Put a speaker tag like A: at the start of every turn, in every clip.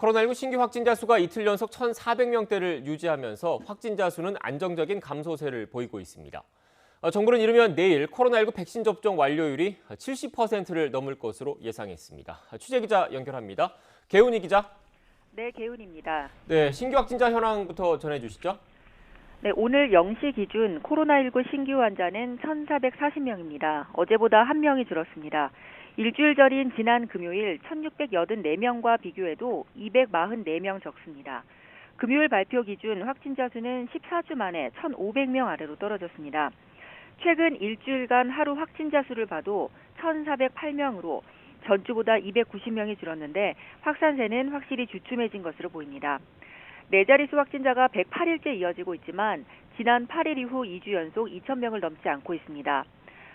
A: 코로나19 신규 확진자 수가 이틀 연속 1,400명대를 유지하면서 확진자 수는 안정적인 감소세를 보이고 있습니다. 정부는 이르면 내일 코로나19 백신 접종 완료율이 70%를 넘을 것으로 예상했습니다. 취재기자 연결합니다. 개훈이 기자.
B: 네, 개훈입니다.
A: 네, 신규 확진자 현황부터 전해주시죠.
B: 네, 오늘 0시 기준 코로나19 신규 환자는 1,440명입니다. 어제보다 1명이 줄었습니다. 일주일 전인 지난 금요일 1,684명과 비교해도 244명 적습니다. 금요일 발표 기준 확진자 수는 14주 만에 1,500명 아래로 떨어졌습니다. 최근 일주일간 하루 확진자 수를 봐도 1,408명으로 전주보다 290명이 줄었는데 확산세는 확실히 주춤해진 것으로 보입니다. 네 자릿수 확진자가 108일째 이어지고 있지만 지난 8일 이후 2주 연속 2,000명을 넘지 않고 있습니다.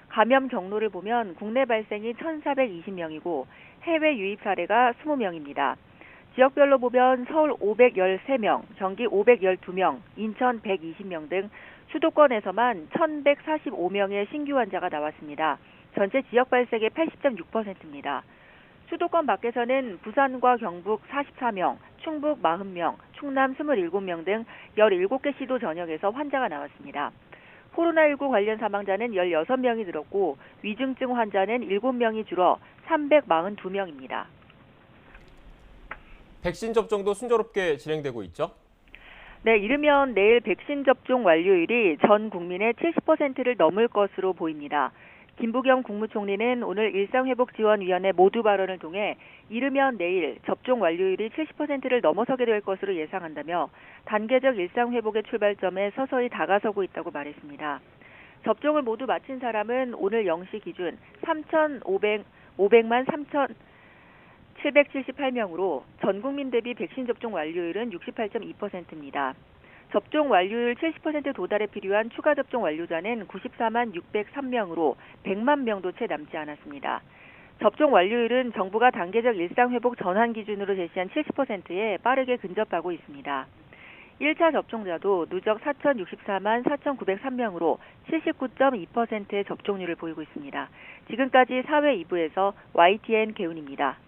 B: 감염 경로를 보면 국내 발생이 1,420명이고 해외 유입 사례가 20명입니다. 지역별로 보면 서울 513명, 경기 512명, 인천 120명 등 수도권에서만 1,145명의 신규 환자가 나왔습니다. 전체 지역 발생의 80.6%입니다. 수도권 밖에서는 부산과 경북 44명, 충북 40명, 충남 27명 등 17개 시도 전역에서 환자가 나왔습니다. 코로나19 관련 사망자는 16명이 늘었고 위중증 환자는 7명이 줄어 342명입니다.
A: 백신 접종도 순조롭게 진행되고 있죠?
B: 네, 이르면 내일 백신 접종 완료율이 전 국민의 70%를 넘을 것으로 보입니다. 김부겸 국무총리는 오늘 일상회복지원위원회 모두 발언을 통해 이르면 내일 접종 완료율이 70%를 넘어서게 될 것으로 예상한다며 단계적 일상회복의 출발점에 서서히 다가서고 있다고 말했습니다. 접종을 모두 마친 사람은 오늘 0시 기준 500만 3,778명으로 전 국민 대비 백신 접종 완료율은 68.2%입니다. 접종 완료율 70% 도달에 필요한 추가 접종 완료자는 94만 603명으로 100만 명도 채 남지 않았습니다. 접종 완료율은 정부가 단계적 일상회복 전환 기준으로 제시한 70%에 빠르게 근접하고 있습니다. 1차 접종자도 누적 4,064만 4,903명으로 79.2%의 접종률을 보이고 있습니다. 지금까지 사회 2부에서 YTN 개훈입니다.